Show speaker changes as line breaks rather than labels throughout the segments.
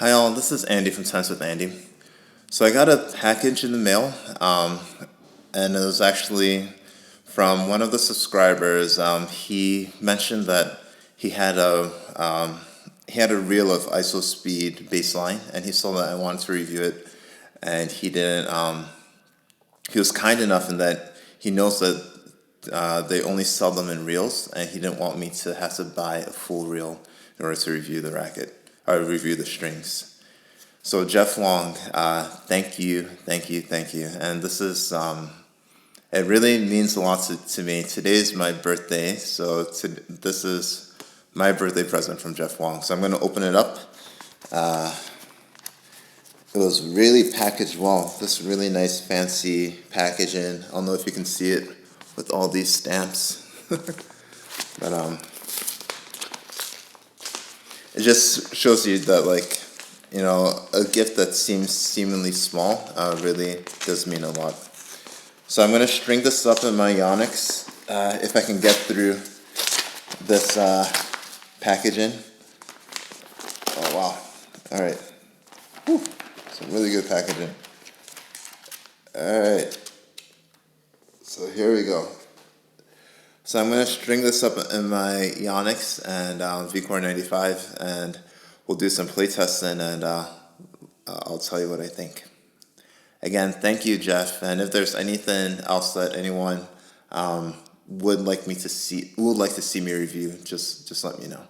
Hi all, this is Andy from Times with Andy. So I got a package in the mail, and it was actually from one of the subscribers. He mentioned that he had a reel of Isospeed baseline, and he saw that I wanted to review it, and he didn't. He was kind enough in that he knows that they only sell them in reels, and he didn't want me to have to buy a full reel in order to review the racket or review the strings. So Jeff Wong, thank you, thank you. And this is, it really means a lot to me. Today's my birthday, so this is my birthday present from Jeff Wong. So I'm going to open it up. It was really packaged well. This really nice fancy packaging. I don't know if you can see it with all these stamps. But it just shows you that, like, you know, a gift that seems seemingly small really does mean a lot. So I'm going to string this up in my Yonex if I can get through this packaging. Oh, wow. All right. Whew. Some really good packaging. All right. So here we go. So I'm going to string this up in my Yonex and VCore 95, and we'll do some play testing, and I'll tell you what I think. Again, thank you, Jeff. And if there's anything else that anyone would like to see me review, just let me know.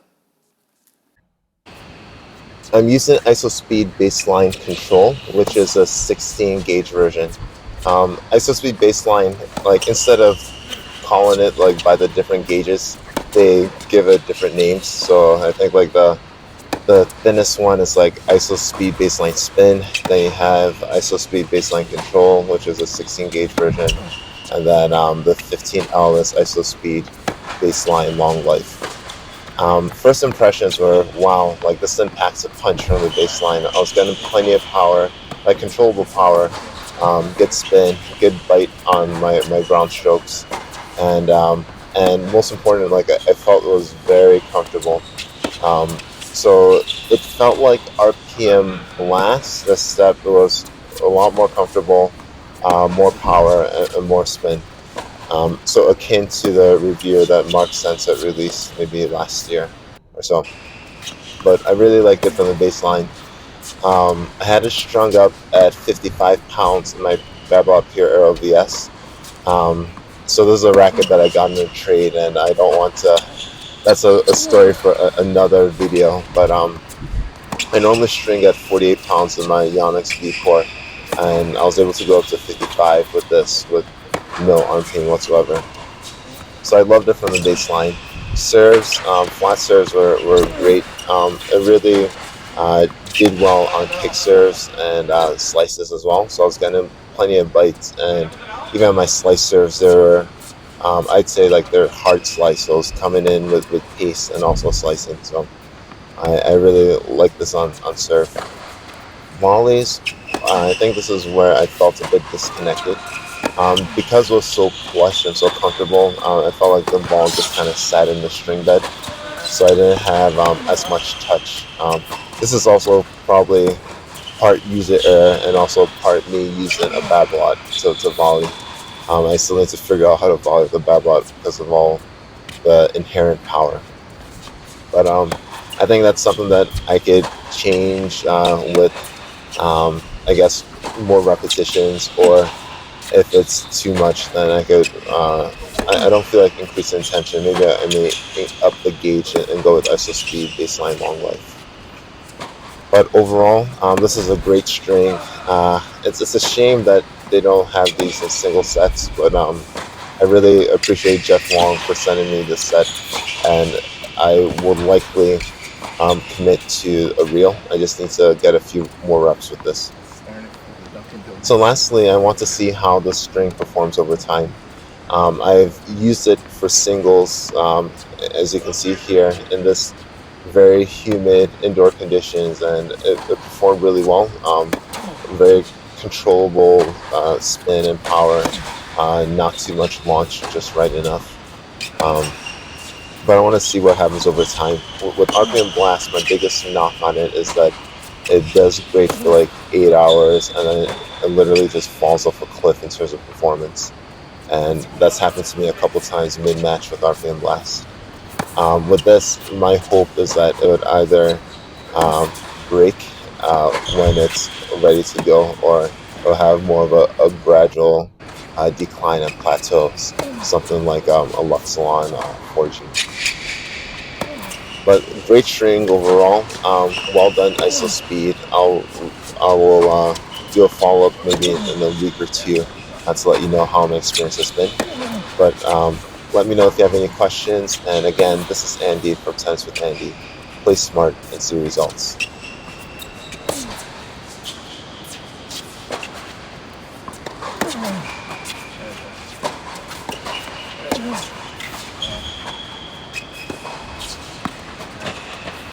I'm using Isospeed baseline control, which is a 16 gauge version. Isospeed baseline, like, instead of calling it like by the different gauges, they give it different names. So I think like the thinnest one is like Isospeed baseline spin. Then you have Isospeed baseline control, which is a 16 gauge version, and then the 15L is Isospeed baseline long life. First impressions were, wow, like this thing packs a punch from the baseline. I was getting plenty of power, like controllable power, good spin, good bite on my ground strokes, and most important, like I felt it was very comfortable. So it felt like RPM Blast. This step was a lot more comfortable, more power, and more spin. So akin to the review that Mark Sensat released maybe last year or so. But I really liked it from the baseline. I had it strung up at 55 pounds in my Bablock Pure Aero VS. So this is a racket that I got in a trade, and I don't want to. That's a story for another video. But I normally string at 48 pounds in my Yonex V-Core, and I was able to go up to 55 with this with no arm pain whatsoever. So I loved it from the baseline. Serves, flat serves were great. It really did well on kick serves and slices as well. So I was getting plenty of bites, and even on my slice serves, they were, I'd say, like, they're hard slice. So I was coming in with pace and also slicing. So I really like this on serve. Volleys, I think this is where I felt a bit disconnected. Because it was so plush and so comfortable, I felt like the ball just kind of sat in the string bed, so I didn't have as much touch. This is also probably part user error and also part me using a Babolat to volley. I still need to figure out how to volley the Babolat because of all the inherent power. But I think that's something that I could change with, I guess, more repetitions, or if it's too much, then I could, I don't feel like increasing tension. Maybe I may up the gauge and go with Isospeed baseline long life. But overall, this is a great string. It's a shame that they don't have these in single sets, but I really appreciate Jeff Wong for sending me this set, and I would likely commit to a reel. I just need to get a few more reps with this. So lastly, I want to see how the string performs over time. I've used it for singles, as you can see here, in this very humid indoor conditions, and it performed really well. Very controllable spin and power, not too much launch, just right enough. But I want to see what happens over time. With RPM Blast, my biggest knock on it is that it does great for like 8 hours, and then it literally just falls off a cliff in terms of performance. And that's happened to me a couple times mid match with RPM Blast. With this, my hope is that it would either um, break when it's ready to go, or it'll have more of a gradual decline and plateaus, something like a Luxilon 4G. But great string overall. Well done, ISO speed. I will do a follow up maybe in a week or two to let you know how my experience has been. But let me know if you have any questions. And again, this is Andy from Tennis with Andy. Play smart and see results.